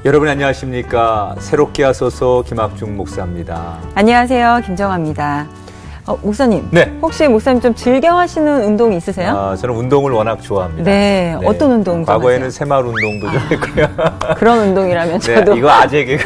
여러분 안녕하십니까. 새롭게 하소서 김학중 목사입니다. 안녕하세요. 김정아입니다. 목사님, 네. 혹시 목사님 좀 즐겨 하시는 운동 있으세요? 저는 운동을 워낙 좋아합니다. 네, 어떤 운동 과거에는 새마을 운동도 좀 했고요. 그런 운동이라면 네, 저도. 이거 아재 개그.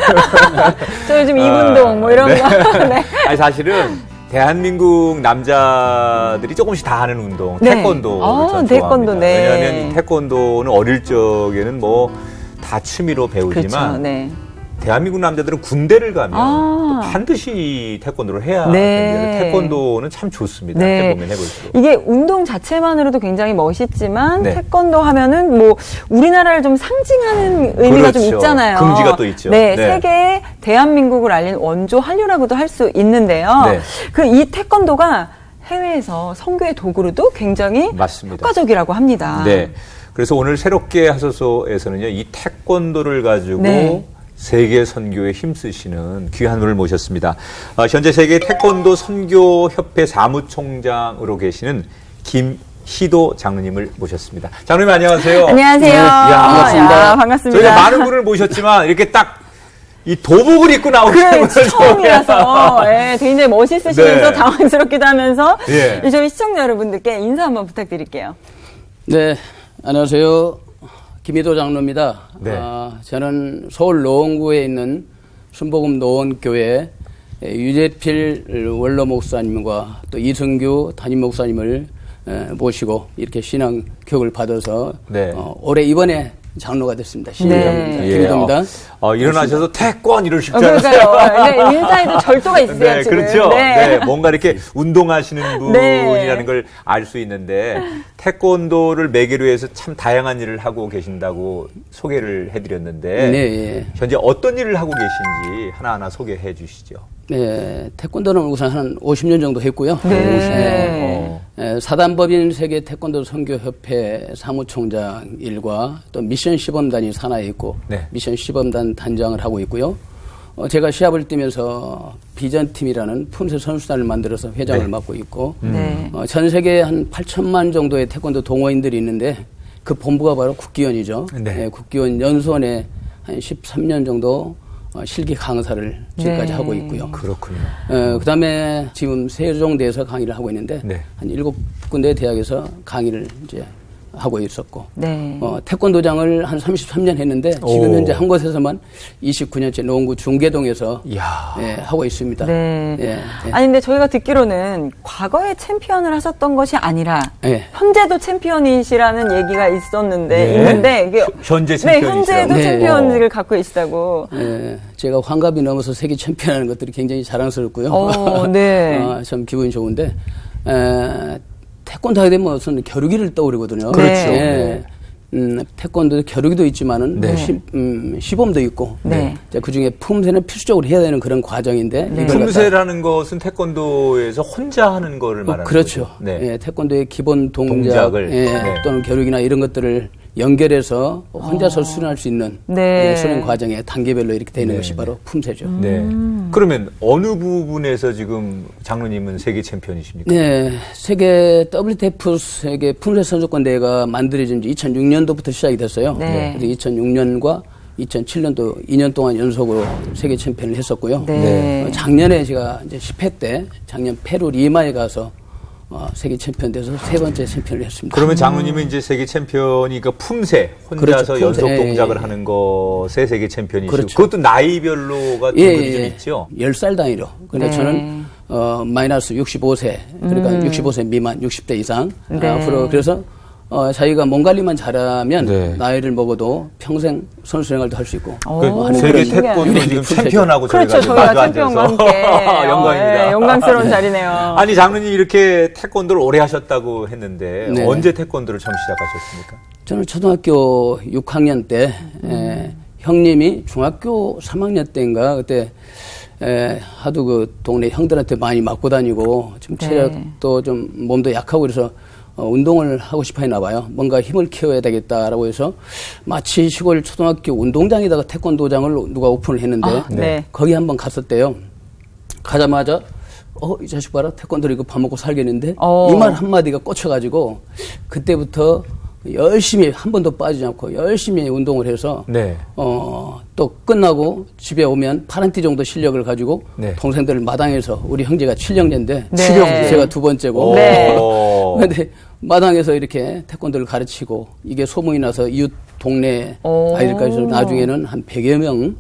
저 요즘 이분동 뭐 이런 네. 거. 네. 아니 사실은 대한민국 남자들이 조금씩 다 하는 운동, 네. 태권도를 전 태권도, 좋아합니다. 네. 왜냐하면 이 태권도는 어릴 적에는 뭐 다 취미로 배우지만 그렇죠. 네. 대한민국 남자들은 군대를 가면 반드시 태권도를 해야 되는데 태권도는 참 좋습니다. 네. 해보면 해볼수록. 이게 운동 자체만으로도 굉장히 멋있지만 네. 태권도 하면은 뭐 우리나라를 좀 상징하는 의미가 그렇죠. 좀 있잖아요. 긍지가 또 있죠. 네, 네. 세계의 대한민국을 알린 원조 한류라고도 할 수 있는데요. 네. 이 태권도가 해외에서 선교의 도구로도 굉장히 맞습니다. 효과적이라고 합니다. 네. 그래서 오늘 새롭게 하소서에서는요, 이 태권도를 가지고 네. 세계 선교에 힘쓰시는 귀한 분을 모셨습니다. 현재 세계 태권도 선교협회 사무총장으로 계시는 김희도 장로님을 모셨습니다. 장로님 안녕하세요. 안녕하세요. 네. 반갑습니다. 반갑습니다. 저희가 많은 분을 모셨지만 이렇게 딱 이 도복을 입고 나오시는 분을 처음이라서 네, 굉장히 멋있으시면서 네. 당황스럽기도 하면서 예. 저희 시청자 여러분들께 인사 한번 부탁드릴게요. 네, 안녕하세요. 김희도 장로입니다. 네. 저는 서울 노원구에 있는 순복음 노원교회 유재필 원로 목사님과 또 이승규 담임 목사님을 모시고 이렇게 신앙 교육을 받아서 네. 올해 이번에 장로가 됐습니다. 네. 김희도입니다. 일어나셔서 태권 이러십잖아요. 그러니까요. 네, 인사에도 절도가 있어요. 네, 지금. 그렇죠. 네. 네, 뭔가 이렇게 운동하시는 분이라는 걸 알 수 있는데 태권도를 매개로 해서 참 다양한 일을 하고 계신다고 소개를 해드렸는데 네. 현재 어떤 일을 하고 계신지 하나하나 소개해 주시죠. 네, 태권도는 우선 한 50년 정도 했고요. 네. 사단법인 세계 태권도 선교협회 사무총장 일과 또 미션 시범단이 산하에 있고 네. 미션 시범단 단장을 하고 있고요. 제가 시합을 뛰면서 비전팀이라는 품새 선수단을 만들어서 회장을 네. 맡고 있고 네. 전 세계에 한 8천만 정도의 태권도 동호인들이 있는데 그 본부가 바로 국기원이죠. 네. 국기원 연수원에 한 13년 정도 실기 강사를 지금까지 네. 하고 있고요. 그렇군요. 그 다음에 지금 세종대에서 강의를 하고 있는데 네. 한 7군데 대학에서 강의를 이제 하고 있었고 네. 태권도장을 한 33년 했는데 지금 현재 한 곳에서만 29년째 노원구 중계동에서 이야. 하고 있습니다. 네. 예, 예. 아니, 근데 저희가 듣기로는 과거에 챔피언을 하셨던 것이 아니라 예. 현재도 챔피언이시라는 얘기가 있었는데, 네. 있는데, 이게 현재 네, 챔피언이시라고? 현재도 네. 챔피언을 갖고 계시다고. 제가 환갑이 넘어서 세계 챔피언하는 것들이 굉장히 자랑스럽고요. 네. 참 기분이 좋은데 태권도 하게 되면 무슨 겨루기를 떠오르거든요. 그렇죠. 예. 태권도 겨루기도 있지만은 네. 시범도 있고 네. 그 중에 품새는 필수적으로 해야 되는 그런 과정인데 네. 이걸 품새라는 것은 태권도에서 혼자 하는 거를 말하는 그렇죠. 거죠. 네. 예, 태권도의 기본 동작을. 네. 또는 겨루기나 이런 것들을 연결해서 혼자서 수련할 수 있는 네. 수련 과정에 단계별로 이렇게 되는 네. 것이 바로 품새죠. 네. 그러면 어느 부분에서 지금 장로님은 세계 챔피언이십니까? 네, 세계 WTF 세계 품새 선수권 대회가 만들어진 지 2006년도부터 시작이 됐어요. 네. 그래서 2006년과 2007년도 2년 동안 연속으로 세계 챔피언을 했었고요. 네. 작년에 제가 이제 10회 때 작년 페루 리마에 가서 세계 챔피언 돼서 세 번째 챔피언을 했습니다. 그러면 장로님은 이제 세계 챔피언이 그 품새, 혼자서 그렇죠, 품새. 연속 예, 동작을 예. 하는 것에 세계 챔피언이시고 그렇죠. 그것도 나이별로가 등급이 좀 있죠? 10살 단위로. 근데 네. 저는 마이너스 65세, 그러니까 65세 미만, 60대 이상 네. 앞으로 그래서 자기가 몸 관리만 잘하면 네. 나이를 먹어도 평생 선수 생활도 할 수 있고. 그 오, 세계 신기하네. 태권도 지금 챔피언하고 그렇죠. 저희가 저희가 마주 챔피언과 앉아서 함께. 영광입니다. 네, 영광스러운 자리네요. 아니 장로님 이렇게 태권도를 오래 하셨다고 했는데 네. 언제 태권도를 처음 시작하셨습니까? 저는 초등학교 6학년 때 형님이 중학교 3학년 때인가 그때 하도 그 동네 형들한테 많이 맞고 다니고 좀 네. 체력도 좀 몸도 약하고 그래서 운동을 하고 싶어 했나 봐요. 뭔가 힘을 키워야 되겠다라고 해서 마치 시골 초등학교 운동장에다가 태권도장을 누가 오픈을 했는데 네. 거기 한번 갔었대요. 가자마자 이 자식 봐라 태권도를 이거 밥 먹고 살겠는데 이 말 한마디가 꽂혀가지고 그때부터 열심히 한 번도 빠지지 않고 열심히 운동을 해서 네. 또 끝나고 집에 오면 파란띠 정도 실력을 가지고 네. 동생들 마당에서 우리 형제가 7형제인데 네. 제가 두 번째고 네. 근데 마당에서 이렇게 태권도를 가르치고 이게 소문이 나서 이웃 동네 아이들까지 나중에는 한 100여 명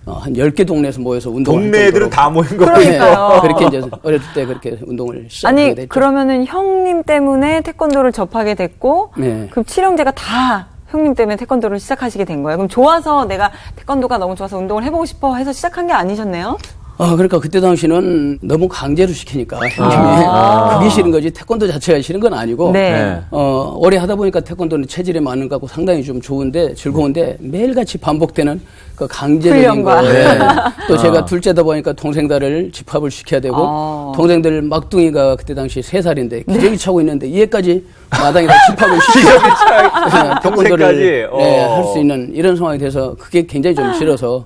한 10개 동네에서 모여서 운동을 동네 애들은 다 모인 거예요. 그러니까요. 그렇게 이제 어릴 때 그렇게 운동을 시작하게 아니 됐죠. 그러면은 형님 때문에 태권도를 접하게 됐고 네. 그럼 칠형제가 다 형님 때문에 태권도를 시작하시게 된 거예요. 그럼 좋아서 내가 태권도가 너무 좋아서 운동을 해보고 싶어 해서 시작한 게 아니셨네요? 그러니까 그때 당시는 너무 강제로 시키니까 형님이 그게 싫은 거지 태권도 자체가 싫은 건 아니고 네. 오래 하다 보니까 태권도는 체질에 맞는 것 같고 상당히 좀 좋은데 즐거운데 매일같이 반복되는 그 강제적인 훈련과. 거. 네. 또 제가 둘째다 보니까 동생들을 집합을 시켜야 되고 동생들 막둥이가 그때 당시 3살인데 기저귀 차고 있는데 얘까지 마당에다 집합을 시켜서 태권도를 할 수 있는 이런 상황이 돼서 그게 굉장히 좀 싫어서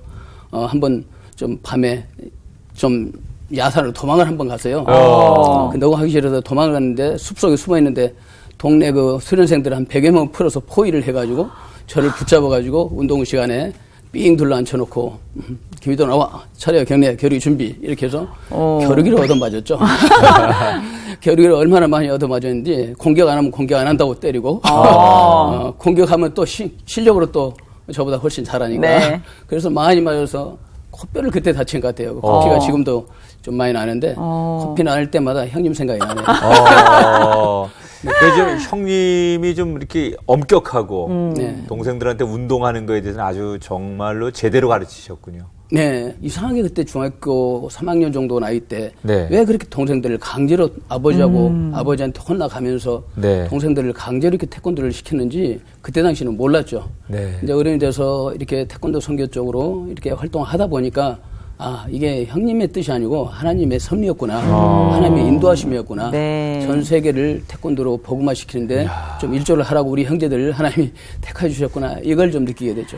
한번 좀 밤에 좀 야산으로 도망을 한번 갔어요. 너무 하기 싫어서 도망을 갔는데 숲속에 숨어 있는데 동네 그 수련생들 한 100여 명 풀어서 포위를 해가지고 저를 붙잡아가지고 운동 시간에 삥 둘러 앉혀놓고 김희도 나와 차려 경례 겨루기 준비 이렇게 해서 겨루기를 얻어맞았죠. 겨루기를 얼마나 많이 얻어맞았는지 공격 안 하면 공격 안 한다고 때리고 공격하면 또 실력으로 또 저보다 훨씬 잘하니까 네. 그래서 많이 맞아서 코뼈를 그때 다친 것 같아요. 코피가 지금도 좀 많이 나는데 코피 날 때마다 형님 생각이 나네요. 그래서 형님이 좀 이렇게 엄격하고 네. 동생들한테 운동하는 거에 대해서는 아주 정말로 제대로 가르치셨군요. 네, 이상하게 그때 중학교 3학년 정도 나이 때 왜 네. 그렇게 동생들을 강제로 아버지한테 혼나가면서 네. 동생들을 강제로 이렇게 태권도를 시켰는지 그때 당시는 몰랐죠. 네. 이제 어른이 돼서 이렇게 태권도 선교 쪽으로 이렇게 활동을 하다 보니까 이게 형님의 뜻이 아니고 하나님의 섭리였구나. 하나님의 인도하심이었구나. 네. 전 세계를 태권도로 복음화시키는데 좀 일조를 하라고 우리 형제들 하나님이 택해 주셨구나. 이걸 좀 느끼게 됐죠.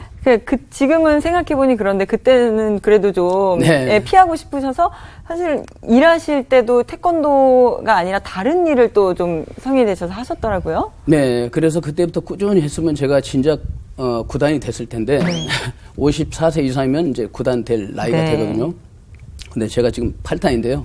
지금은 생각해보니 그런데 그때는 그래도 좀 네. 피하고 싶으셔서 사실 일하실 때도 태권도가 아니라 다른 일을 또 좀 성인이 되셔서 하셨더라고요. 네, 그래서 그때부터 꾸준히 했으면 제가 진작 구단이 됐을 텐데 54세 이상이면 이제 구단 될 나이가 네. 되거든요. 근데 제가 지금 8단인데요.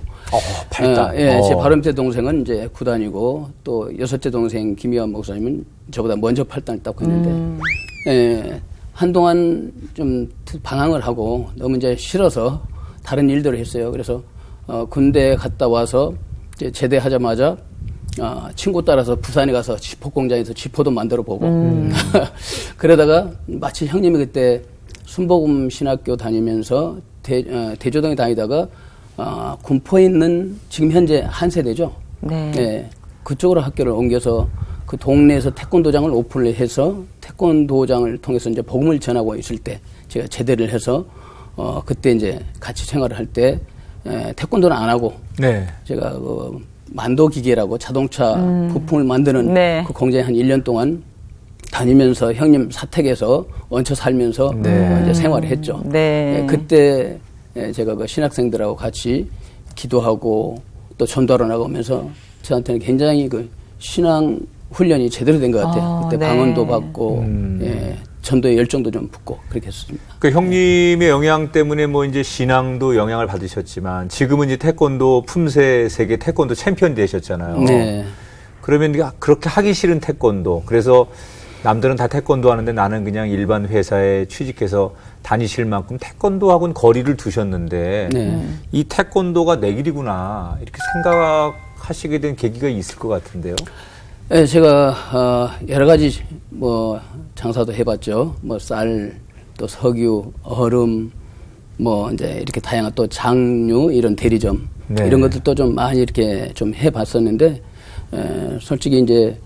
8단. 제 바로 밑에 동생은 이제 9단이고 또 여섯째 동생 김희환 목사님은 저보다 먼저 8단을 땄고 있는데 한동안 좀 방황을 하고 너무 이제 싫어서 다른 일들을 했어요. 그래서 군대 갔다 와서 이제 제대하자마자 친구 따라서 부산에 가서 지포 공장에서 지포도 만들어 보고 그러다가 마치 형님이 그때 순복음 신학교 다니면서 대조동에 다니다가 군포에 있는 지금 현재 한 세대죠. 네. 그쪽으로 학교를 옮겨서 그 동네에서 태권도장을 오픈을 해서 태권도장을 통해서 이제 복음을 전하고 있을 때 제가 제대를 해서 그때 이제 같이 생활을 할 때 태권도는 안 하고 네. 제가 그 만도 기계라고 자동차 부품을 만드는 네. 그 공장에 한 1년 동안 다니면서 형님 사택에서 얹혀 살면서 이제 생활을 했죠. 네. 그때 제가 그 신학생들하고 같이 기도하고 또 전도하러 나가면서 저한테는 굉장히 그 신앙 훈련이 제대로 된 것 같아요. 그때 네. 방언도 받고 전도의 열정도 좀 붙고 그렇게 했습니다. 그 형님의 영향 때문에 뭐 이제 신앙도 영향을 받으셨지만 지금은 이제 태권도 품새 세계 태권도 챔피언 되셨잖아요. 네. 그러면 그렇게 하기 싫은 태권도. 그래서 남들은 다 태권도 하는데 나는 그냥 일반 회사에 취직해서 다니실 만큼 태권도하고는 거리를 두셨는데 이 태권도가 내 길이구나 이렇게 생각하시게 된 계기가 있을 것 같은데요. 네, 제가 여러 가지 뭐 장사도 해봤죠. 뭐 쌀, 또 석유, 얼음, 뭐 이제 이렇게 다양한 또 장류 이런 대리점 이런 것들도 좀 많이 이렇게 좀 해봤었는데 솔직히 이제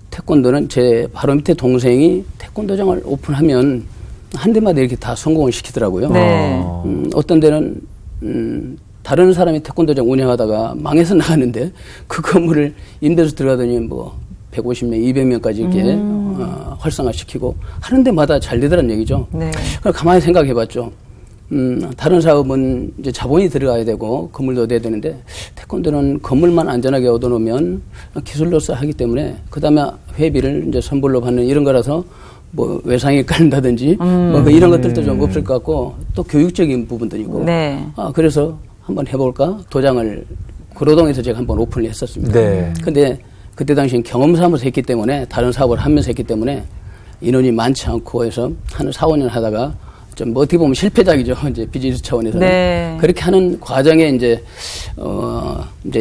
태권도는 제 바로 밑에 동생이 태권도장을 오픈하면 한 대마다 이렇게 다 성공을 시키더라고요. 네. 어떤 데는 다른 사람이 태권도장 운영하다가 망해서 나가는데 그 건물을 임대해서 들어가더니 뭐 150명, 200명까지 이렇게 활성화시키고 하는 데마다 잘 되더란 얘기죠. 네. 그걸 가만히 생각해봤죠. 다른 사업은 이제 자본이 들어가야 되고 건물도 얻어야 되는데 태권도는 건물만 안전하게 얻어놓으면 기술로서 하기 때문에 그다음에 회비를 이제 선불로 받는 이런 거라서 뭐 외상이 깔린다든지 뭐 이런 것들도 좀 없을 것 같고 또 교육적인 부분도 있고 네. 그래서 한번 해볼까 도장을 구로동에서 제가 한번 오픈을 했었습니다. 네. 근데 그때 당시엔 경험 삼아서 했기 때문에 다른 사업을 하면서 했기 때문에 인원이 많지 않고 해서 한 4, 5년 하다가 좀 어떻게 보면 실패작이죠. 이제 비즈니스 차원에서는. 네. 그렇게 하는 과정에 이제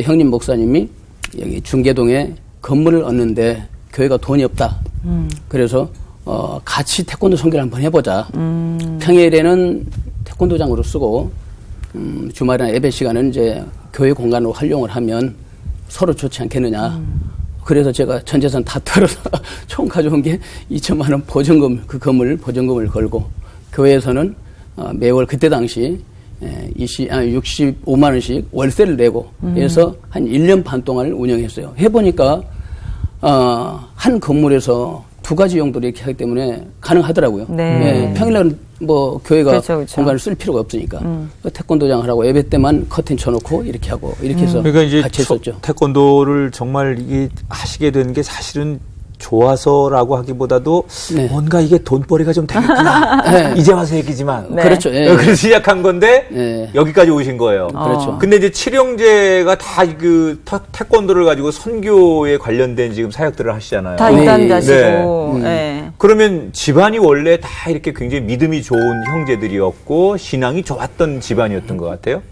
형님 목사님이 여기 중계동에 건물을 얻는데 교회가 돈이 없다. 그래서 같이 태권도 선교를 한번 해보자. 평일에는 태권도장으로 쓰고 주말이나 예배 시간은 이제 교회 공간으로 활용을 하면 서로 좋지 않겠느냐. 그래서 제가 전 재산 다 털어서 총 가져온 게 2천만 원 보증금, 그 건물 보증금을 걸고 교회에서는 매월 그때 당시 65만 원씩 월세를 내고 해서 한 1년 반 동안을 운영했어요. 해보니까 한 건물에서 두 가지 용도로 이렇게 하기 때문에 가능하더라고요. 네. 예, 평일날은 뭐 교회가 그렇죠. 공간을 쓸 필요가 없으니까 태권도장 하라고 예배 때만 커튼 쳐놓고 이렇게 하고 이렇게 해서 그러니까 이제 같이 했었죠. 태권도를 정말 이게 하시게 된 게 사실은 좋아서라고 하기보다도 네. 뭔가 이게 돈벌이가 좀 되겠구나. 네. 이제 와서 얘기지만. 네. 그렇죠. 예. 그래서 시작한 건데 네. 여기까지 오신 거예요. 그렇죠. 근데 이제 칠형제가 다 그 태권도를 가지고 선교에 관련된 지금 사역들을 하시잖아요. 다 네. 이단자시고. 네. 네. 그러면 집안이 원래 다 이렇게 굉장히 믿음이 좋은 형제들이었고 신앙이 좋았던 집안이었던 것 같아요.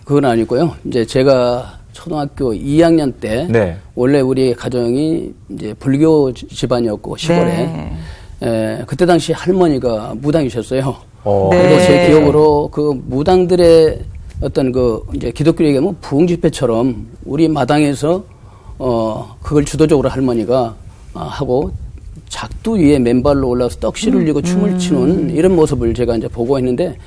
그건 아니고요. 이제 제가 초등학교 2학년 때 네. 원래 우리 가정이 이제 불교 집안이었고 시골에 그때 당시 할머니가 무당이셨어요. 그리고 네. 제 기억으로 그 무당들의 어떤 그 이제 기독교 얘기하면 부흥 집회처럼 우리 마당에서 그걸 주도적으로 할머니가 하고 작두 위에 맨발로 올라서 떡실 흘리고 춤을 추는 이런 모습을 제가 이제 보고 있는데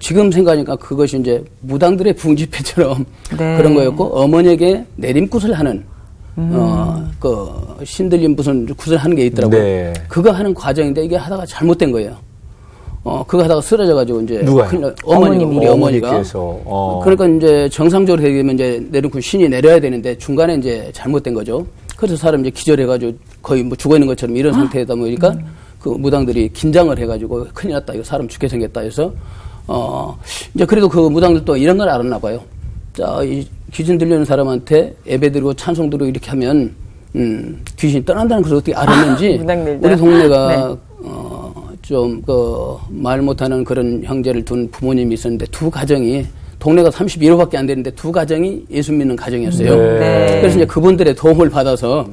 지금 생각하니까 그것이 이제 무당들의 부흥집회처럼 네. 그런 거였고 어머니에게 내림굿을 하는 그 신들린 무슨 굿을 하는 게 있더라고요. 네. 그거 하는 과정인데 이게 하다가 잘못된 거예요. 그거 하다가 쓰러져가지고 이제 누가요? 큰일 어머니가 우리 어머니가 어머니께서. 그러니까 이제 정상적으로 되게 되면 이제 내림굿 신이 내려야 되는데 중간에 이제 잘못된 거죠. 그래서 사람 이제 기절해가지고 거의 뭐 죽어 있는 것처럼 이런 상태다 보니까 그 무당들이 긴장을 해가지고 큰일 났다 이거 사람 죽게 생겼다 해서 이제 그래도 그 무당들도 이런 걸 알았나 봐요. 자, 이 귀신 들리는 사람한테 예배 드리고 찬송 드리고 이렇게 하면 귀신이 떠난다는 것을 어떻게 알았는지 우리 동네가 네. 좀 그 말 못하는 그런 형제를 둔 부모님이 있었는데 두 가정이 동네가 31호밖에 안 되는데 두 가정이 예수 믿는 가정이었어요. 네. 그래서 이제 그분들의 도움을 받아서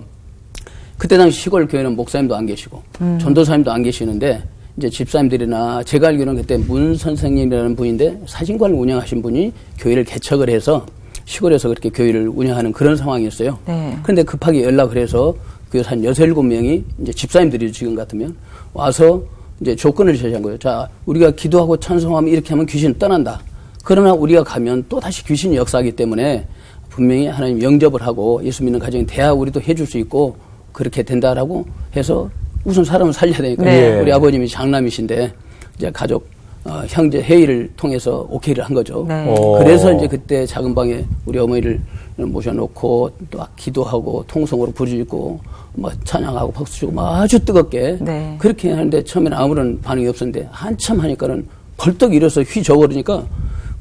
그때 당시 시골 교회는 목사님도 안 계시고 전도사님도 안 계시는데 이제 집사님들이나 제가 알기로는 그때 문 선생님이라는 분인데 사진관을 운영하신 분이 교회를 개척을 해서 시골에서 그렇게 교회를 운영하는 그런 상황이었어요. 네. 그런데 급하게 연락을 해서 교회에서 한 6, 7명이 이제 집사님들이 지금 같으면 와서 이제 조건을 제시한 거예요. 자, 우리가 기도하고 찬송하면 이렇게 하면 귀신은 떠난다. 그러나 우리가 가면 또 다시 귀신이 역사하기 때문에 분명히 하나님 영접을 하고 예수 믿는 가정이 돼야 우리도 해줄 수 있고 그렇게 된다라고 해서 우선 사람을 살려야 되니까 네. 우리 아버님이 장남이신데 이제 가족 형제 회의를 통해서 오케이를 한 거죠. 네. 그래서 이제 그때 작은 방에 우리 어머니를 모셔놓고 또 막 기도하고 통성으로 부르짖고 막 찬양하고 박수 치고 막 아주 뜨겁게 네. 그렇게 하는데 처음에는 아무런 반응이 없었는데 한참 하니까는 벌떡 일어서 휘저어버리니까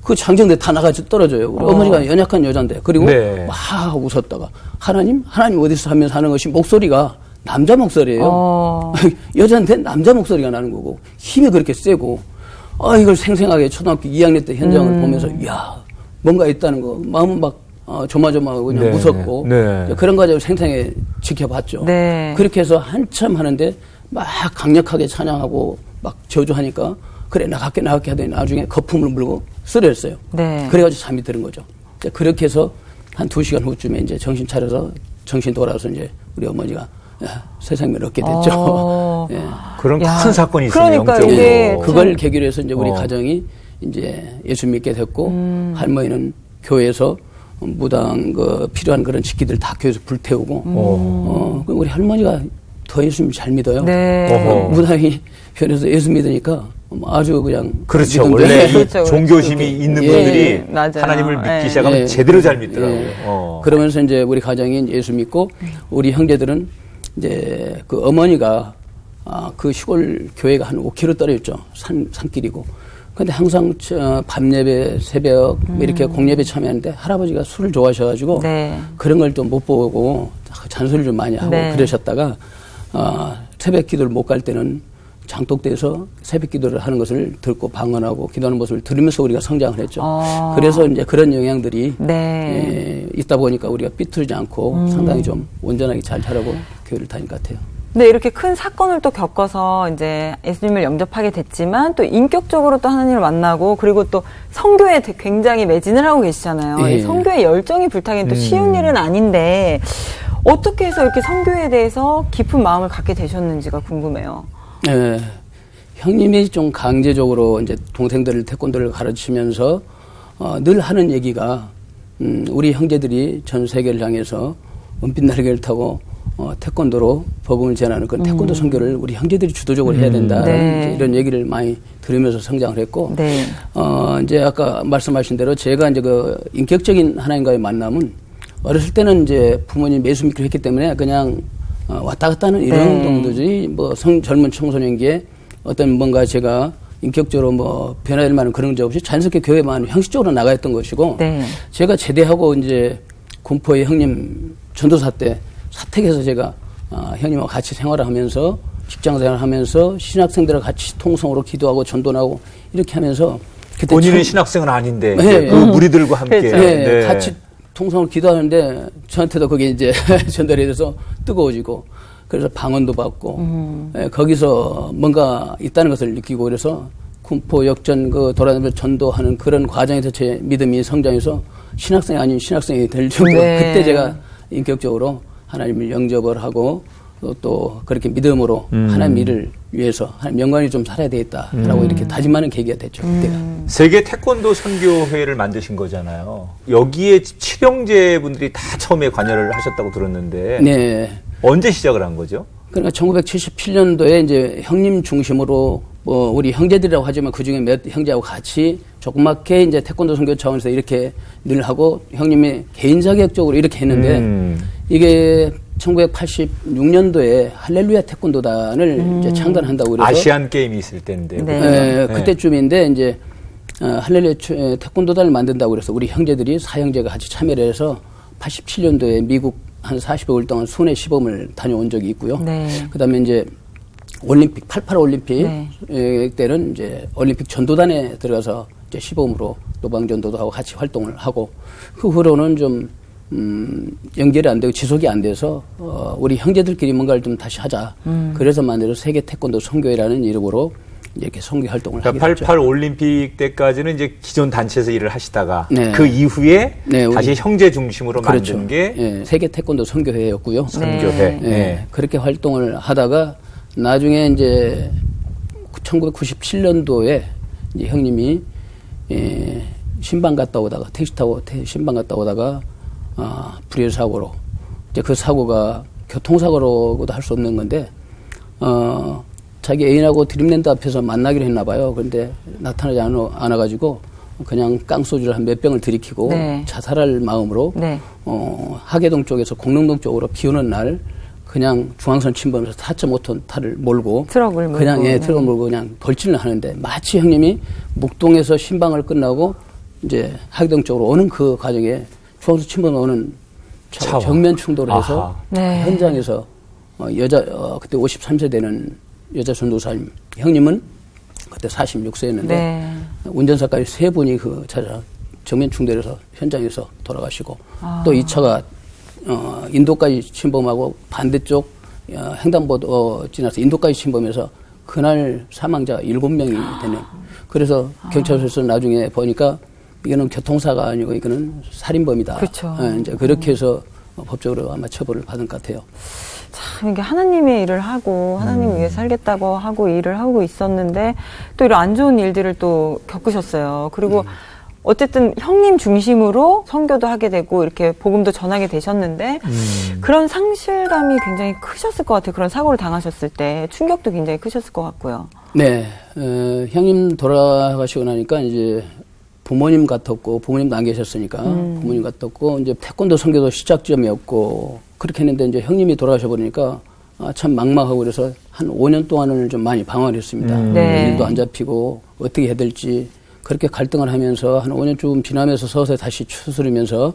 그 장정대 다 나가서 떨어져요. 우리 어머니가 연약한 여잔데 그리고 네. 막 웃었다가 하나님 어디서 하면서 하는 것이 목소리가 남자 목소리예요. 여자한테 남자 목소리가 나는 거고 힘이 그렇게 세고 이걸 생생하게 초등학교 2학년 때 현장을 보면서 이야 뭔가 있다는 거 마음은 막 조마조마하고 그냥 네. 무섭고 네. 그런 과정을 생생하게 지켜봤죠. 네. 그렇게 해서 한참 하는데 막 강력하게 찬양하고 막 저주하니까 그래 나갈게 하더니 나중에 거품을 물고 쓰러졌어요. 네. 그래가지고 잠이 드는 거죠. 이제 그렇게 해서 한 2시간 후쯤에 이제 정신 차려서 정신 돌아서 이제 우리 어머니가 새 생명을 얻게 됐죠. 예. 그런 야, 큰 사건이 있어요. 그러니까 영적으로. 이게 그걸 계기로 해서 이제 우리 가정이 이제 예수 믿게 됐고 할머니는 교회에서 무당 필요한 그런 직기들 다 교회에서 불태우고 우리 할머니가 더 예수님 잘 믿어요. 네. 무당이 변해서 예수 믿으니까 아주 그냥. 그렇죠. 믿음대로. 원래 그렇죠. 종교심이 있는 분들이 맞아요. 하나님을 믿기 예. 시작하면 제대로 잘 믿더라고요. 그러면서 이제 우리 가정이 예수 믿고 우리 형제들은 이제 그 어머니가 그 시골 교회가 한 5km 떨어졌죠. 산길이고. 근데 항상 밤 예배, 새벽 이렇게 공예배 참여하는데 할아버지가 술을 좋아하셔가지고 네. 그런 걸 또 못 보고 잔소리를 좀 많이 하고 네. 그러셨다가 새벽 기도를 못 갈 때는 장독대에서 새벽 기도를 하는 것을 듣고 방언하고 기도하는 모습을 들으면서 우리가 성장을 했죠. 그래서 이제 그런 영향들이 네. 있다 보니까 우리가 삐뚤지 않고 상당히 좀 온전하게 잘 자라고 교회를 다닌 것 같아요. 근데 이렇게 큰 사건을 또 겪어서 이제 예수님을 영접하게 됐지만 또 인격적으로 또 하나님을 만나고 그리고 또 선교에 굉장히 매진을 하고 계시잖아요. 예. 이 선교의 열정이 불타기는 또 쉬운 일은 아닌데 어떻게 해서 이렇게 선교에 대해서 깊은 마음을 갖게 되셨는지가 궁금해요. 네. 형님이 좀 강제적으로 이제 동생들을 태권도를 가르치면서 늘 하는 얘기가 우리 형제들이 전 세계를 향해서 은빛 날개를 타고 태권도로 복음을 전하는 그 태권도 선교를 우리 형제들이 주도적으로 해야 된다. 네. 이런 얘기를 많이 들으면서 성장을 했고, 네. 이제 아까 말씀하신 대로 제가 이제 그 인격적인 하나님과의 만남은 어렸을 때는 이제 부모님 예수 믿기로 했기 때문에 그냥 왔다 갔다 하는 이런 정도지 뭐 젊은 청소년기에 어떤 뭔가 제가 인격적으로 뭐 변화될 만한 그런 적 없이 자연스럽게 교회만 형식적으로 나가했던 것이고, 네. 제가 제대하고 이제 군포의 형님 전도사 때 사택에서 제가 형님하고 같이 생활을 하면서 직장 생활을 하면서 신학생들과 같이 통성으로 기도하고 전도하고 이렇게 하면서 그때 본인은 신학생은 아닌데 네. 그 무리들과 함께 그렇죠. 네, 같이 통성으로 기도하는데 저한테도 그게 이제 전달이 돼서 뜨거워지고 그래서 방언도 받고 거기서 뭔가 있다는 것을 느끼고 그래서 군포 역전 그 돌아다니면서 전도하는 그런 과정에서 제 믿음이 성장해서 신학생이 아닌 신학생이 될 정도 네. 그때 제가 인격적으로 하나님을 영접을 하고 또 그렇게 믿음으로 하나님 일을 위해서 하나님 영광이 좀 살아야 되겠다라고 이렇게 다짐하는 계기가 됐죠. 그때가. 세계 태권도 선교회를 만드신 거잖아요. 여기에 칠형제 분들이 다 처음에 관여를 하셨다고 들었는데 네. 언제 시작을 한 거죠? 그러니까 1977년도에 이제 형님 중심으로 뭐 우리 형제들이라고 하지만 그 중에 몇 형제하고 같이 조그맣게 이제 태권도 선교 차원에서 이렇게 늘 하고 형님이 개인 자격적으로 이렇게 했는데 이게 1986년도에 할렐루야 태권도단을 이제 창단한다고 그래서 아시안 게임이 있을 때인데. 네. 그때쯤인데 이제 할렐루야 태권도단을 만든다고 그래서 우리 형제들이 사형제가 같이 참여를 해서 87년도에 미국 한 45일 동안 순회 시범을 다녀온 적이 있고요. 네. 그다음에 이제 올림픽 88 올림픽 네. 때는 이제 올림픽 전도단에 들어가서 이제 시범으로 노방 전도도 하고 같이 활동을 하고 그 후로는 좀 연결이 안 되고 지속이 안 돼서 우리 형제들끼리 뭔가를 좀 다시 하자. 그래서 만들어 세계 태권도 선교회라는 이름으로 이렇게 선교 활동을 그러니까 하게 됐죠. 88 올림픽 때까지는 이제 기존 단체에서 일을 하시다가 네. 그 이후에 네, 우리- 다시 형제 중심으로 그렇죠. 만든 게 예, 세계 태권도 선교회였고요. 선교회. 예, 네. 그렇게 활동을 하다가 나중에 이제 1997년도에 이제 형님이 신방 갔다 오다가 택시 타고 신방 갔다 오다가 불의의 사고로 이제 그 사고가 교통사고로도 할 수 없는 건데 자기 애인하고 드림랜드 앞에서 만나기로 했나 봐요. 그런데 나타나지 않아가지고 그냥 깡소주를 한 몇 병을 들이키고 네. 자살할 마음으로 네. 하계동 쪽에서 공릉동 쪽으로 비 오는 날 그냥 중앙선 침범해서 4.5톤 탈을 몰고 트럭을 몰고. 그냥 트럭을 몰고 그냥 돌진을 하는데 마치 형님이 목동에서 신방을 끝나고 이제 하계동 쪽으로 오는 그 과정에 중앙선 침범 오는 차와. 정면 충돌을 해서 아하. 네. 현장에서 그때 53세 되는 여자 전도사님 형님은 그때 46세였는데 네. 운전사까지 세 분이 그 차량 정면 충돌해서 현장에서 돌아가시고 또 이 차가 인도까지 침범하고 반대쪽 횡단보도 지나서 인도까지 침범해서 그날 사망자가 7명이 되는 그래서 경찰서에서 나중에 보니까 이거는 교통사가 아니고 이거는 살인범이다. 그렇죠. 이제 그렇게 해서 법적으로 아마 처벌을 받은 것 같아요. 참 이게 하나님의 일을 하고 하나님 위해 살겠다고 하고 일을 하고 있었는데 또 이런 안 좋은 일들을 또 겪으셨어요. 그리고 어쨌든 형님 중심으로 선교도 하게 되고 이렇게 복음도 전하게 되셨는데 그런 상실감이 굉장히 크셨을 것 같아요. 그런 사고를 당하셨을 때 충격도 굉장히 크셨을 것 같고요. 네, 형님 돌아가시고 나니까 이제 부모님 같았고 부모님도 안 계셨으니까 부모님 같았고 이제 태권도 선교도 시작점이었고 그렇게 했는데 이제 형님이 돌아가셔 버리니까 참 막막하고 그래서 한 5년 동안은 좀 많이 방황을 했습니다. 네. 일도 안 잡히고 어떻게 해야 될지 그렇게 갈등을 하면서 한 5년쯤 지나면서 서서히 다시 추스르면서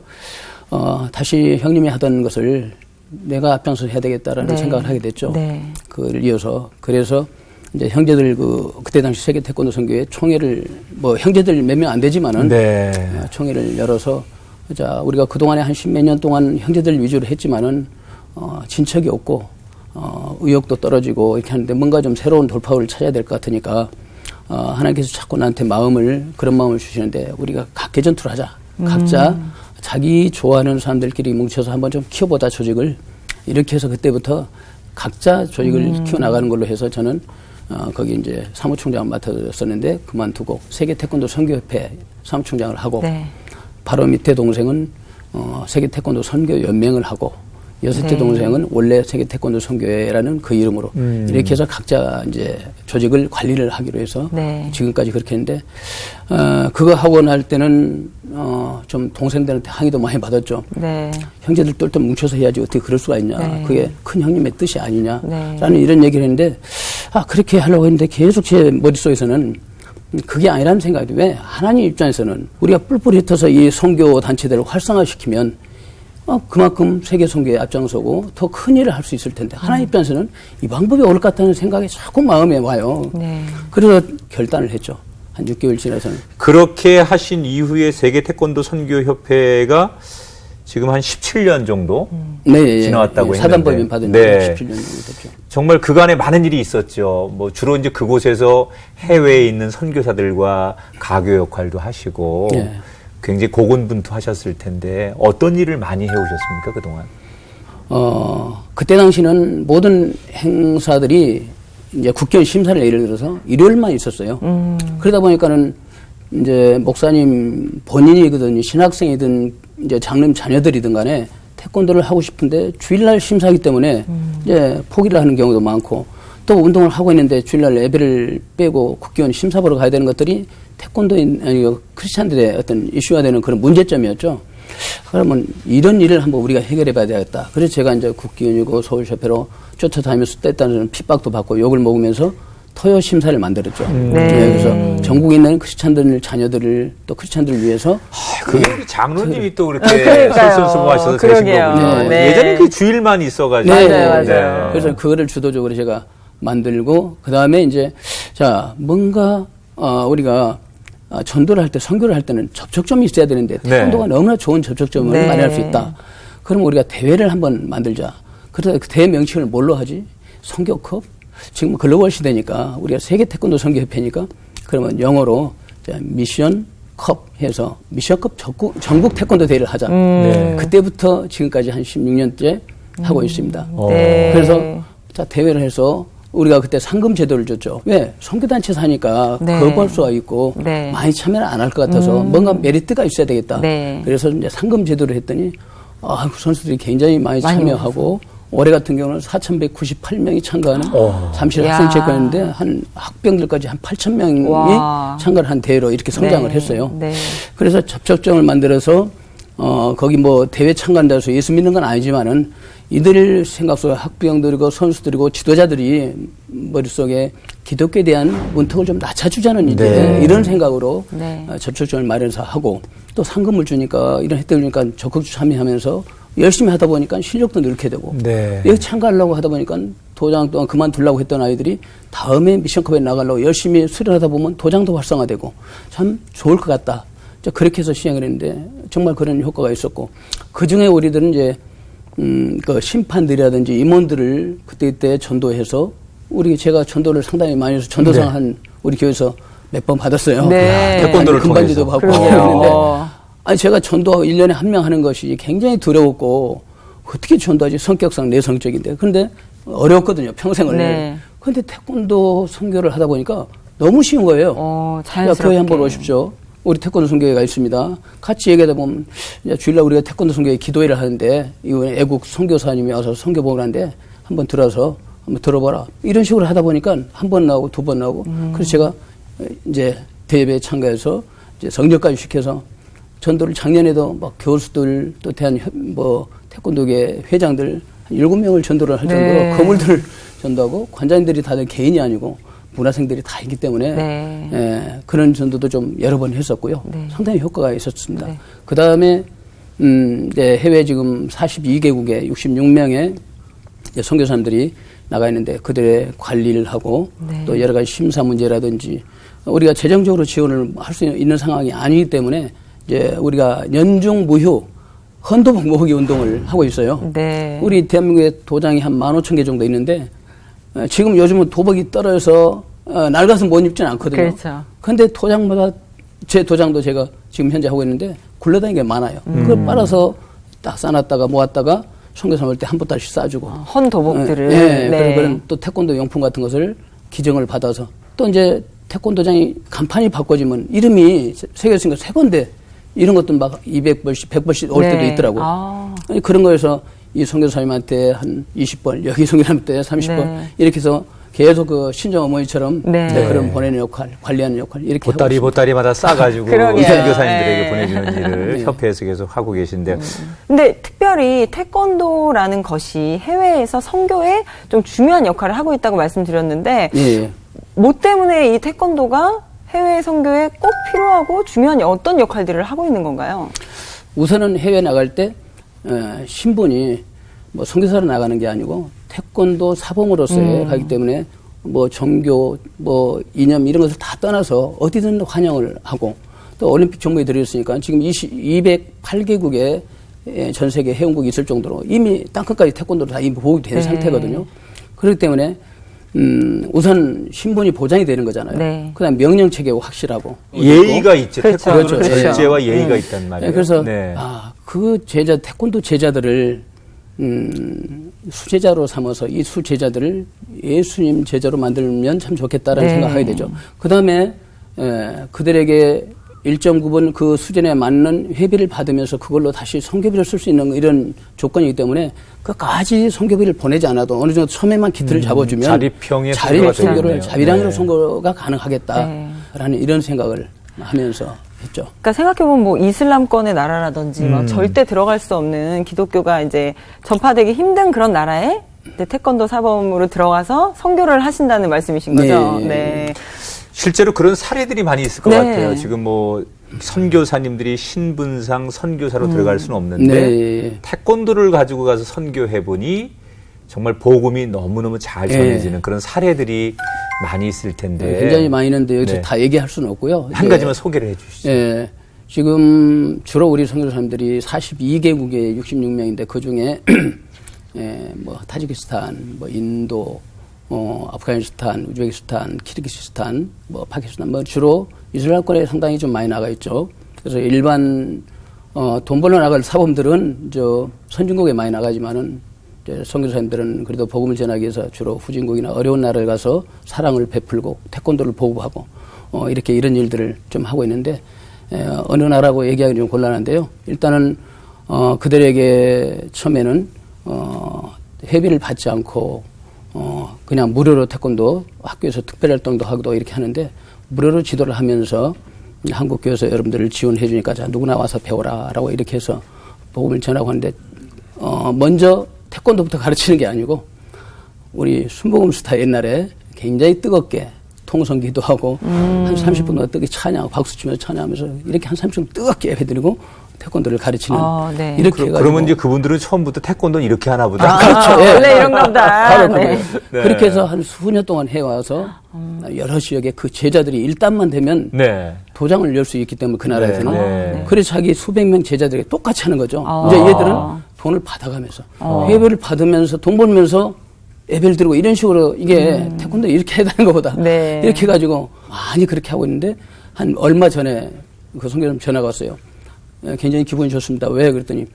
다시 형님이 하던 것을 내가 앞장서 해야 되겠다라는 네. 생각을 하게 됐죠. 네. 그걸 이어서 그래서 이제 형제들 그때 당시 세계 태권도 선교회 총회를 뭐 형제들 몇 명 안 되지만은 네. 총회를 열어서 자 우리가 그 동안에 한 10몇 년 동안 형제들 위주로 했지만은 진척이 없고 의욕도 떨어지고 이렇게 하는데 뭔가 좀 새로운 돌파구를 찾아야 될 것 같으니까 하나님께서 자꾸 나한테 그런 마음을 주시는데 우리가 각계 전투를 하자. 각자 자기 좋아하는 사람들끼리 뭉쳐서 한번 좀 키워보자 조직을. 이렇게 해서 그때부터 각자 조직을 키워나가는 걸로 해서 저는 거기 이제 사무총장을 맡았었는데 그만두고 세계 태권도 선교협회 사무총장을 하고 네. 바로 밑에 동생은 세계 태권도 선교 연맹을 하고 여섯째 네. 동생은 원래 세계 태권도 선교회라는 그 이름으로 이렇게 해서 각자 이제 조직을 관리를 하기로 해서 네. 지금까지 그렇게 했는데 그거 하고 날 때는 좀 동생들한테 항의도 많이 받았죠. 네. 형제들 똘똘 뭉쳐서 해야지 어떻게 그럴 수가 있냐. 네. 그게 큰 형님의 뜻이 아니냐라는 네. 이런 얘기를 했는데 그렇게 하려고 했는데 계속 제 머릿속에서는 그게 아니라는 생각이 왜 하나님 입장에서는 우리가 뿔뿔이 흩어서 이 선교 단체들을 활성화시키면 그만큼 세계 선교에 앞장서고 더 큰 일을 할 수 있을 텐데 하나님 입장에서는 이 방법이 옳을 것 같다는 생각이 자꾸 마음에 와요. 네. 그래서 결단을 했죠. 한 6개월 지나서는. 그렇게 하신 이후에 세계 태권도 선교협회가 지금 한 17년 정도 네, 지나왔다고 했는데 사단법인 받은 지 17년 정도 됐죠. 정말 그간에 많은 일이 있었죠. 뭐 주로 이제 그곳에서 해외에 있는 선교사들과 가교 역할도 하시고 네. 굉장히 고군분투하셨을 텐데 어떤 일을 많이 해오셨습니까 그동안? 그때 당시는 모든 행사들이 이제 국견 심사를 예를 들어서 일요일만 있었어요. 그러다 보니까는 이제 목사님 본인이든 신학생이든 이제 장로님 자녀들이든 간에 태권도를 하고 싶은데 주일날 심사하기 때문에 이제 포기를 하는 경우도 많고 또 운동을 하고 있는데 주일날 예배를 빼고 국기원 심사 보러 가야 되는 것들이 태권도인 크리스찬들의 어떤 이슈가 되는 그런 문제점이었죠. 그러면 이런 일을 한번 우리가 해결해 봐야 되겠다. 그래서 제가 이제 국기원이고 서울협회로 쫓아다니면서 때때로는 핍박도 받고 욕을 먹으면서 토요 심사를 만들었죠. 네. 그래서 전국에 있는 크리스찬들 자녀들을 또 크리스찬들을 위해서 그게 우리 장로님이 또 그렇게 그러니까요. 솔선수범하셔서 되신 그러게요. 거군요. 네. 예전에 그 주일만 있어가지고. 맞아요. 그래서 그거를 주도적으로 제가 만들고 그 다음에 이제 자 뭔가 우리가 전도를 할 때 선교를 할 때는 접촉점이 있어야 되는데 태권도가 너무나 좋은 접촉점을 네. 마련할 수 있다. 그럼 우리가 대회를 한번 만들자. 그래서 그 대회 명칭을 뭘로 하지? 선교컵? 지금 글로벌 시대니까 우리가 세계 태권도 선교협회니까 그러면 영어로 미션 컵 해서 미션컵 전국 태권도 대회를 하자. 네. 그때부터 지금까지 한 16년째 하고 있습니다. 네. 그래서 자 대회를 해서 우리가 그때 상금 제도를 줬죠. 왜? 선교단체에서 하니까 네. 거부할 수가 있고 네. 많이 참여를 안 할 것 같아서 뭔가 메리트가 있어야 되겠다. 네. 그래서 이제 상금 제도를 했더니 그 선수들이 굉장히 많이 참여하고 올해 같은 경우는 4,198명이 참가하는 잠실 학생체육관인데 한 학병들까지 한 8,000명이 와. 참가를 한 대회로 이렇게 성장을 네. 했어요. 네. 그래서 접촉점을 만들어서 거기 뭐 대회 참가한다 해서 예수 믿는 건 아니지만은 이들 생각 속에 학부형들이고 선수들이고 지도자들이 머릿속에 기독교에 대한 문턱을 좀 낮춰주자는 이제 이런 생각으로 네. 접촉점을 마련해서 하고 또 상금을 주니까 이런 혜택을 주니까 적극 참여하면서 열심히 하다 보니까 실력도 늘게 되고 여기 참가하려고 하다 보니까 도장 또한 그만두려고 했던 아이들이 다음에 미션컵에 나가려고 열심히 수련하다 보면 도장도 활성화되고 참 좋을 것 같다. 그렇게 해서 시행을 했는데 정말 그런 효과가 있었고 그중에 우리들은 이제 그 심판들이라든지 임원들을 그때 전도해서 제가 전도를 상당히 많이 해서 전도상 한 우리 교회에서 몇 번 받았어요. 네. 태권도를 금반지도 받고 그러게요. 그랬는데 제가 전도하고 1년에 한 명 하는 것이 굉장히 두려웠고 어떻게 전도하지? 성격상 내성적인데. 그런데 어려웠거든요. 평생을. 네. 그런데 태권도 선교를 하다 보니까 너무 쉬운 거예요. 자연스럽게. 교회 한번 오십시오. 우리 태권도 선교회가 있습니다. 같이 얘기하다 보면 주일날 우리가 태권도 선교회 기도회를 하는데 이거 애국 선교사님이 와서 선교 보고 하는데 한번 들어서 한번 들어봐라. 이런 식으로 하다 보니까 한 번 나오고 두 번 나오고 그래서 제가 이제 대회에 참가해서 이제 성적까지 시켜서 전도를 작년에도 막 교수들 또 대한 뭐 태권도계 회장들 한 7명을 전도를 할 정도로 네. 거물들을 전도하고 관장님들이 다들 개인이 아니고 문화생들이 다 있기 때문에 네. 예, 그런 전도도 좀 여러 번 했었고요. 네. 상당히 효과가 있었습니다. 네. 그 다음에 이제 해외 지금 42개국에 66명의 선교사님들이 나가 있는데 그들의 관리를 하고 네. 또 여러 가지 심사 문제라든지 우리가 재정적으로 지원을 할 수 있는 상황이 아니기 때문에 이제 우리가 연중 무휴 헌도복 모으기 운동을 하고 있어요. 네. 우리 대한민국에 도장이 한 15,000개 정도 있는데 지금 요즘은 도복이 떨어져서 낡아서 못 입지는 않거든요. 그렇죠. 그런데 도장마다 제 도장도 제가 지금 현재 하고 있는데 굴러다니는 게 많아요. 그걸 빨아서 딱 싸놨다가 모았다가 선교사 올 때 한 보따리씩 싸주고. 헌 도복들을. 네. 네. 그런 또 태권도 용품 같은 것을 기증을 받아서 또 이제 태권도장이 간판이 바꿔지면 이름이 새겨진 거 새 건데 이런 것도 막 200벌씩, 100벌씩 올 네. 때도 있더라고요. 아. 그런 거에서 이 선교사님한테 한 20번, 여기 선교사님한테 30번 네. 이렇게 해서 계속 그 친정 어머니처럼 네. 그런 보내는 역할, 관리하는 역할 이렇게 보따리마다 싸가지고 그러게요. 선교사님들에게 네. 보내주는 일을 네. 협회에서 계속 하고 계신데 근데 특별히 태권도라는 것이 해외에서 선교에 좀 중요한 역할을 하고 있다고 말씀드렸는데 예. 뭐 때문에 이 태권도가 해외 선교에 꼭 필요하고 중요한 어떤 역할들을 하고 있는 건가요? 우선은 해외 나갈 때 신분이 뭐 선교사로 나가는 게 아니고 태권도 사범으로서의 가기 때문에 뭐 종교, 뭐 이념 이런 것을 다 떠나서 어디든 환영을 하고 또 올림픽 종목에 들어있으니까 지금 208개국에 전 세계 회원국이 있을 정도로 이미 땅끝까지 태권도로 다 이미 보호가 된 네. 상태거든요. 그렇기 때문에 우선 신분이 보장이 되는 거잖아요. 네. 그다음 명령 체계가 확실하고 예의가 있죠. 그렇죠. 태권도는 그렇죠. 절제와 예의가 있단 말이에요. 네, 그래서 네. 그 태권도 제자들을 수제자로 삼아서 이 수제자들을 예수님 제자로 만들면 참 좋겠다라는 네. 생각을 하게 되죠. 그다음에 그들에게 1.9번 그 수준에 맞는 회비를 받으면서 그걸로 다시 선교비를 쓸 수 있는 이런 조건이기 때문에 끝까지 선교비를 보내지 않아도 어느 정도 처음에만 기틀을 잡아주면 자립형의 자립 선교가 선교를 되겠네요. 자비량으로 네. 선교가 가능하겠다라는 네. 이런 생각을 하면서 했죠. 그러니까 생각해보면 뭐 이슬람권의 나라라든지 막 절대 들어갈 수 없는 기독교가 이제 전파되기 힘든 그런 나라에 이제 태권도 사범으로 들어가서 선교를 하신다는 말씀이신 거죠. 네. 네. 실제로 그런 사례들이 많이 있을 것 네. 같아요. 지금 뭐 선교사님들이 신분상 선교사로 들어갈 수는 없는데 네. 태권도를 가지고 가서 선교해 보니 정말 복음이 너무너무 잘 전해지는 그런 사례들이 많이 있을 텐데 굉장히 많이 있는데 여기서 네. 다 얘기할 수는 없고요. 한 가지만 소개를 해 주시죠. 예. 지금 주로 우리 선교사님들이 42개국에 66명인데 그 중에 뭐 타지키스탄, 뭐 인도, 아프가니스탄, 우즈베키스탄, 키르기스스탄, 뭐 파키스탄, 뭐 주로 이슬람권에 상당히 좀 많이 나가 있죠. 그래서 일반 돈 벌러 나갈 사범들은 선진국에 많이 나가지만은 선교사님들은 그래도 복음을 전하기 위해서 주로 후진국이나 어려운 나라를 가서 사랑을 베풀고 태권도를 보급하고 이렇게 이런 일들을 좀 하고 있는데 어느 나라고 얘기하기 좀 곤란한데요. 일단은 그들에게 처음에는 회비를 받지 않고 그냥 무료로 태권도 학교에서 특별활동도 하고 이렇게 하는데 무료로 지도를 하면서 한국교회에서 여러분들을 지원해 주니까 자 누구나 와서 배워라라고 이렇게 해서 복음을 전하고 하는데 먼저 태권도부터 가르치는 게 아니고 우리 순복음 스타 옛날에 굉장히 뜨겁게 통성 기도하고 한 30분 동안 뜨겁게 찬양하고 박수 치면서 찬양하면서 이렇게 한 30분 뜨겁게 예배드리고 태권도를 가르치는 네. 이렇게 해가지고 그러면 이제 그분들은 처음부터 태권도는 이렇게 하나 보다. 그렇죠. 예. 원래 이런가 보다. 바로 네. 네. 그렇게 해서 한 수년 동안 해와서 여러 지역에 그 제자들이 일단만 되면 네. 도장을 열 수 있기 때문에 그 나라에서는 네. 그래서 자기 수백 명 제자들에게 똑같이 하는 거죠. 이제 얘들은 돈을 받아가면서 회비를 받으면서 돈 벌면서 예배를 드리고 이런 식으로 이게 태권도 이렇게 해야 되는 것보다 네. 이렇게 해가지고 많이 그렇게 하고 있는데 한 얼마 전에 그 선교사님 전화가 왔어요. 굉장히 기분이 좋습니다. 왜? 그랬더니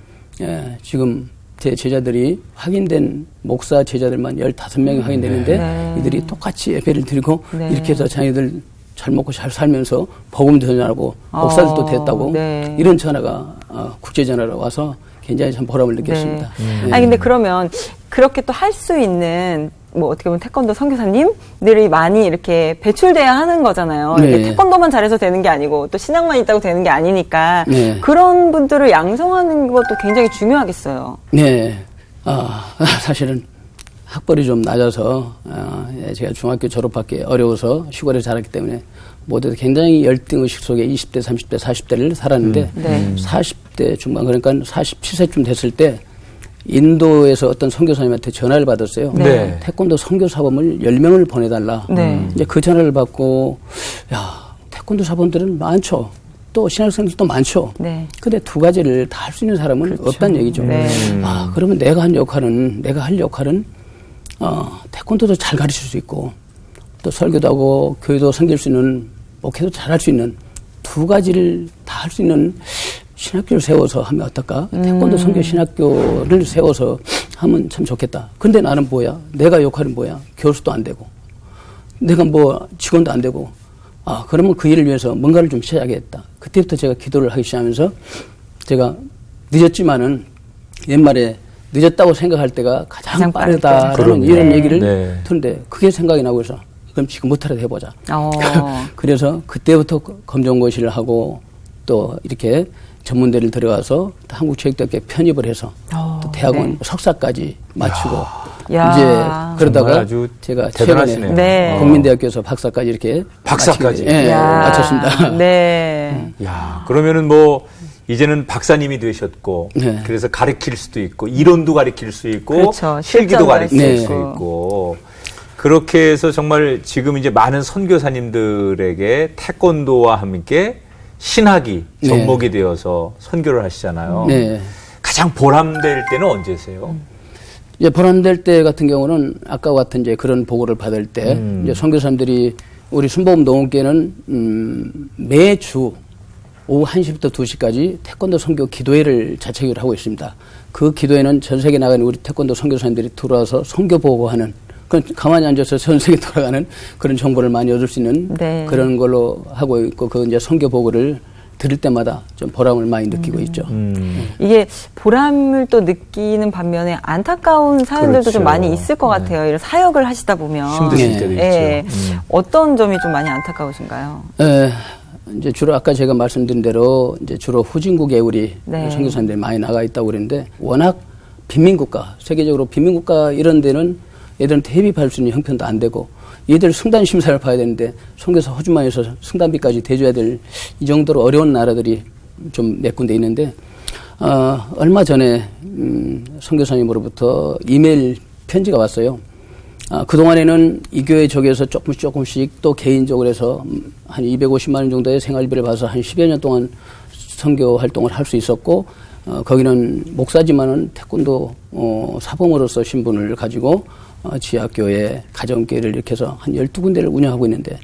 지금 제 제자들이 확인된 목사 제자들만 15명이 확인됐는데 네. 이들이 똑같이 예배를 드리고 네. 이렇게 해서 자기들 잘 먹고 잘 살면서 복음도 전하고 목사들도 됐다고 네. 이런 전화가 국제 전화로 와서 굉장히 참 보람을 느꼈습니다. 네. 아니 근데 그러면 그렇게 또 할 수 있는 뭐 어떻게 보면 태권도 선교사님들이 많이 이렇게 배출돼야 하는 거잖아요. 네. 이게 태권도만 잘해서 되는 게 아니고 또 신앙만 있다고 되는 게 아니니까 네. 그런 분들을 양성하는 것도 굉장히 중요하겠어요. 네. 사실은 학벌이 좀 낮아서 제가 중학교 졸업하기 어려워서 시골에 자랐기 때문에 모두 굉장히 열등의식 속에 20대, 30대, 40대를 살았는데 40대 중반 그러니까 47세쯤 됐을 때 인도에서 어떤 선교사님한테 전화를 받았어요. 네. 태권도 선교 사범을 10명을 보내달라. 네. 이제 그 전화를 받고 태권도 사범들은 많죠. 또 신학생들도 많죠. 네. 근데 두 가지를 다 할 수 있는 사람은 그렇죠. 없다는 얘기죠. 네. 그러면 내가 할 역할은 태권도도 잘 가르칠 수 있고 또 설교도 하고 교회도 섬길 수 있는 목회도 잘 할 수 있는 두 가지를 다 할 수 있는 신학교를 세워서 하면 어떨까? 태권도 선교 신학교를 세워서 하면 참 좋겠다. 근데 나는 뭐야? 내가 역할은 뭐야? 교수도 안 되고 내가 뭐 직원도 안 되고 그러면 그 일을 위해서 뭔가를 좀 시작하겠다. 그때부터 제가 기도를 하기 시작하면서 제가 늦었지만은 옛말에 늦었다고 생각할 때가 가장 빠르다라는 이런 얘기를 듣는데 그게 생각이 나고 해서 그럼 지금부터라도 해보자. 그래서 그때부터 검정고시를 하고 또 이렇게 전문대를 들어가서 한국체육대학교에 편입을 해서 또 대학원 석사까지 마치고 이제 그러다가 아주 제가 대단하시네요. 최근에 국민대학교에서 박사까지 이렇게 박사까지 마쳤습니다. 네. 야, 그러면은 뭐 이제는 박사님이 되셨고 그래서 가르칠 수도 있고 이론도 가르칠 수 있고 그렇죠. 실기도 가르칠 수 있고. 있고 그렇게 해서 정말 지금 이제 많은 선교사님들에게 태권도와 함께 신학이 접목이 되어서 선교를 하시잖아요. 가장 보람될 때는 언제세요? 이제 보람될 때 같은 경우는 아까와 같은 이제 그런 보고를 받을 때 이제 선교사님들이 우리 순복음 농원교회는 매주 오후 1시부터 2시까지 태권도 선교 기도회를 자체적으로 하고 있습니다. 그 기도회는 전 세계 나가는 우리 태권도 선교사님들이 들어와서 선교 보고하는 가만히 앉아서 전 세계 돌아가는 그런 정보를 많이 얻을 수 있는 그런 걸로 하고 있고 그 이제 선교 보고를 들을 때마다 좀 보람을 많이 느끼고 있죠. 이게 보람을 또 느끼는 반면에 안타까운 사연들도 좀 많이 있을 것 같아요. 이런 사역을 하시다 보면 힘드실 때도 있죠. 어떤 점이 좀 많이 안타까우신가요? 이제 주로 아까 제가 말씀드린 대로 이제 주로 후진국에 우리 선교사님들이 많이 나가 있다고 그랬는데 워낙 빈민국가, 세계적으로 빈민국가 이런 데는 얘들한테 회비할 수 있는 형편도 안 되고 얘들 승단 심사를 봐야 되는데 선교사 호주머니에서 승단비까지 대줘야 될 이 정도로 어려운 나라들이 좀 몇 군데 있는데 얼마 전에 선교사님으로부터 이메일 편지가 왔어요. 그동안에는 이 교회 쪽에서 조금씩 또 개인적으로 해서 한 250만 원 정도의 생활비를 봐서 한 10여 년 동안 선교 활동을 할 수 있었고 거기는 목사지만은 태권도 사범으로서 신분을 가지고 지하교회, 가정교회를 이렇게 해서 한 12군데를 운영하고 있는데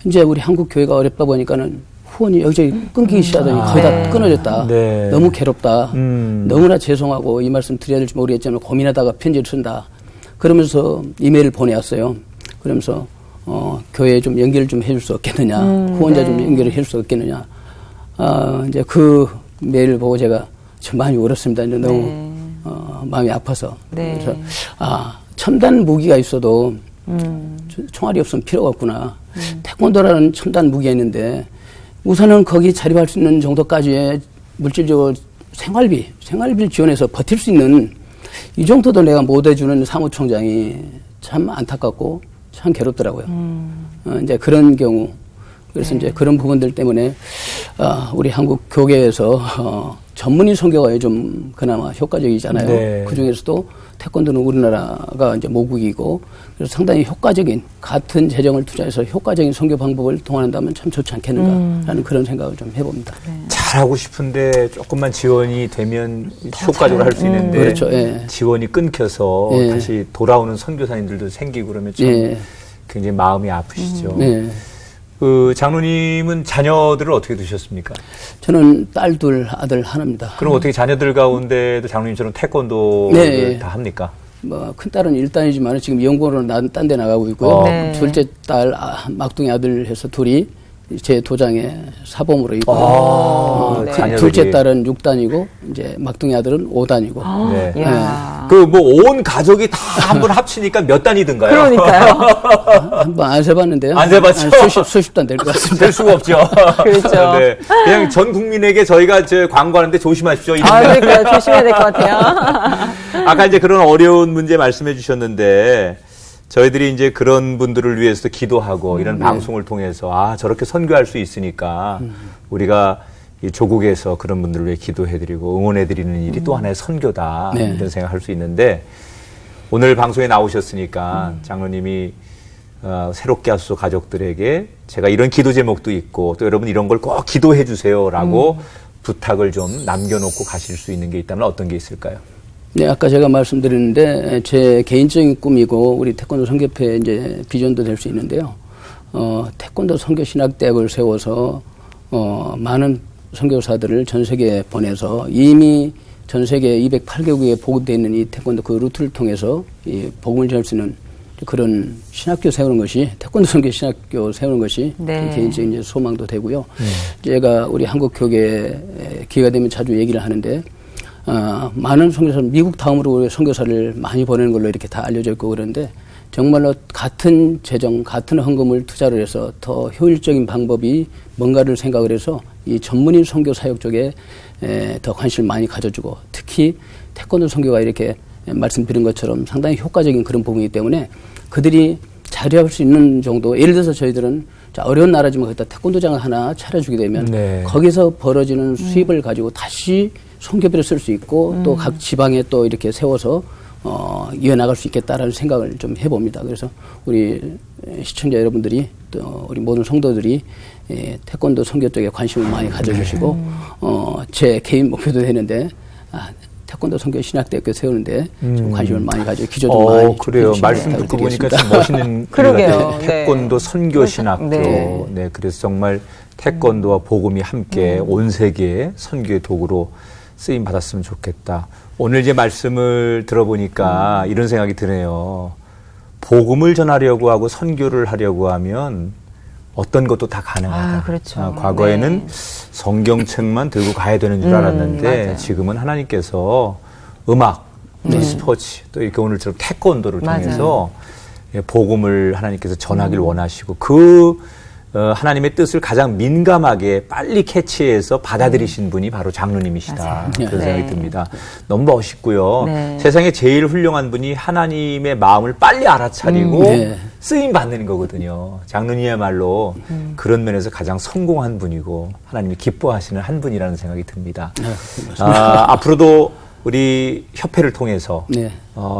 이제 우리 한국 교회가 어렵다 보니까는 후원이 여기저기 끊기기 시작하더니 거의 다 끊어졌다. 너무 괴롭다. 너무나 죄송하고 이 말씀 드려야 될지 모르겠지만 고민하다가 편지를 쓴다. 그러면서 이메일을 보내왔어요. 그러면서 교회에 좀 연결을 좀 해줄 수 없겠느냐. 후원자 좀 연결을 해줄 수 없겠느냐. 이제 그 메일을 보고 제가 좀 많이 울었습니다. 이제 너무 마음이 아파서. 그래서 첨단 무기가 있어도 총알이 없으면 필요가 없구나. 태권도라는 첨단 무기가 있는데 우선은 거기 자립할 수 있는 정도까지의 물질적으로 생활비를 지원해서 버틸 수 있는 이 정도도 내가 못 해주는 사무총장이 참 안타깝고 참 괴롭더라고요. 이제 그런 경우 그래서 이제 그런 부분들 때문에 우리 한국 교계에서 전문의 선교가 요즘 그나마 효과적이잖아요. 그 중에서도 태권도는 우리나라가 이제 모국이고 그래서 상당히 효과적인 같은 재정을 투자해서 효과적인 선교 방법을 동원한다면 참 좋지 않겠는가라는 그런 생각을 좀 해봅니다. 잘하고 싶은데 조금만 지원이 되면 효과적으로 할 수 있는데 그렇죠. 지원이 끊겨서 다시 돌아오는 선교사님들도 생기고 그러면 참 굉장히 마음이 아프시죠. 그 장로님은 자녀들을 어떻게 두셨습니까? 저는 딸 둘, 아들 하나입니다. 그럼 어떻게 자녀들 가운데도 장로님처럼 태권도를 다 합니까? 뭐 큰딸은 1단이지만 지금 연구원으로 딴 데 나가고 있고요. 네. 둘째 딸 막둥이 아들 해서 둘이 제 도장에 사범으로 있고 네. 둘째 딸은 6단이고 이제 막둥이 아들은 5단이고 네. 이야. 그 뭐 온 가족이 다 한 번 합치니까 몇 단이 든가요? 그러니까요. 한번 안 세봤는데요. 안 세봤죠? 수십 단 될 것 같습니다. 될 수가 없죠. 그렇죠. 네. 그냥 전 국민에게 저희가 광고하는데 조심하십시오. 이런 그러니까 조심해야 될 것 같아요. 아까 이제 그런 어려운 문제 말씀해 주셨는데 저희들이 이제 그런 분들을 위해서 기도하고 이런 방송을 통해서 저렇게 선교할 수 있으니까 우리가 이 조국에서 그런 분들을 위해 기도해드리고 응원해드리는 일이 또 하나의 선교다 이런 생각할 수 있는데 오늘 방송에 나오셨으니까 장로님이 새롭게 하소서 가족들에게 제가 이런 기도 제목도 있고 또 여러분 이런 걸 꼭 기도해 주세요라고 부탁을 좀 남겨놓고 가실 수 있는 게 있다면 어떤 게 있을까요? 네, 아까 제가 말씀드렸는데 제 개인적인 꿈이고 우리 태권도 선교회 이제 비전도 될 수 있는데요. 태권도 선교 신학대학을 세워서 많은 선교사들을 전 세계에 보내서 이미 전 세계 208개국에 보급되어 있는 이 태권도 그 루트를 통해서 이 복음을 전할 수 있는 그런 신학교 세우는 것이 태권도 선교 신학교 세우는 것이 네. 개인적인 이제 소망도 되고요. 제가 우리 한국 교계에 기회가 되면 자주 얘기를 하는데 많은 선교사 미국 다음으로 우리 선교사를 많이 보내는 걸로 이렇게 다 알려져 있고 그런데 정말로 같은 재정, 같은 헌금을 투자를 해서 더 효율적인 방법이 뭔가를 생각을 해서 이 전문인 선교 사역 쪽에 더 관심을 많이 가져주고 특히 태권도 선교가 이렇게 말씀드린 것처럼 상당히 효과적인 그런 부분이기 때문에 그들이 자리할 수 있는 정도 예를 들어서 저희들은 어려운 나라지만 거기다 태권도장을 하나 차려주게 되면 거기서 벌어지는 수입을 가지고 다시 선교비를 쓸 수 있고 또 각 지방에 또 이렇게 세워서 이어나갈 수 있겠다라는 생각을 좀 해봅니다. 그래서 우리 시청자 여러분들이 또 우리 모든 성도들이 태권도 선교 쪽에 관심을 많이 가져주시고 제 개인 목표도 되는데 태권도 선교 신학대학교 세우는데 좀 관심을 많이 가지고 기조 좀 많이 그래요. 말씀 듣고 보니까 참 멋있는 그러게요. 태권도 선교 신학교. 네, 그래서 정말 태권도와 복음이 함께 온 세계에 선교의 도구로 쓰임 받았으면 좋겠다. 오늘 이제 말씀을 들어보니까 이런 생각이 드네요. 복음을 전하려고 하고 선교를 하려고 하면 어떤 것도 다 가능하다. 그렇죠. 과거에는 성경책만 들고 가야 되는 줄 알았는데 맞아요. 지금은 하나님께서 음악, 또 스포츠, 또 이렇게 오늘처럼 태권도를 통해서 복음을 하나님께서 전하길 원하시고 하나님의 뜻을 가장 민감하게 빨리 캐치해서 받아들이신 분이 바로 장로님이시다. 그런 생각이 듭니다. 너무 멋있고요. 세상에 제일 훌륭한 분이 하나님의 마음을 빨리 알아차리고 쓰임 받는 거거든요. 장로님이야말로 그런 면에서 가장 성공한 분이고 하나님이 기뻐하시는 한 분이라는 생각이 듭니다. 앞으로도 우리 협회를 통해서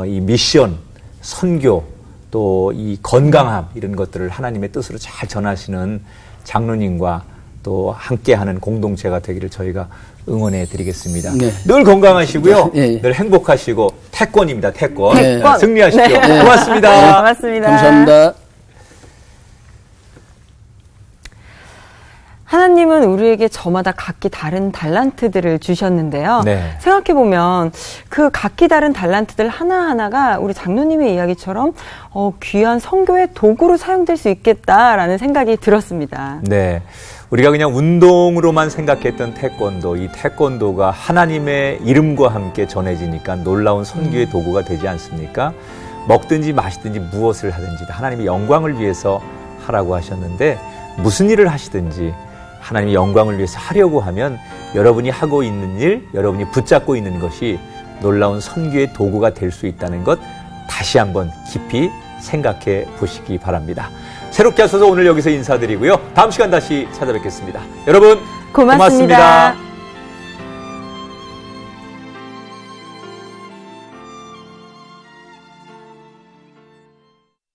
이 미션, 선교, 또 이 건강함 이런 것들을 하나님의 뜻으로 잘 전하시는 장로님과 또 함께하는 공동체가 되기를 저희가 응원해 드리겠습니다. 늘 건강하시고요. 늘 행복하시고 태권입니다. 태권. 승리하십시오. 고맙습니다. 고맙습니다. 감사합니다. 하나님은 우리에게 저마다 각기 다른 달란트들을 주셨는데요. 생각해보면 그 각기 다른 달란트들 하나하나가 우리 장로님의 이야기처럼 귀한 선교의 도구로 사용될 수 있겠다라는 생각이 들었습니다. 네. 우리가 그냥 운동으로만 생각했던 태권도, 이 태권도가 하나님의 이름과 함께 전해지니까 놀라운 선교의 도구가 되지 않습니까? 먹든지 마시든지 무엇을 하든지 하나님의 영광을 위해서 하라고 하셨는데 무슨 일을 하시든지 하나님의 영광을 위해서 하려고 하면 여러분이 하고 있는 일, 여러분이 붙잡고 있는 것이 놀라운 선교의 도구가 될 수 있다는 것 다시 한번 깊이 생각해 보시기 바랍니다. 새롭게 하셔서 오늘 여기서 인사드리고요. 다음 시간 다시 찾아뵙겠습니다. 여러분 고맙습니다.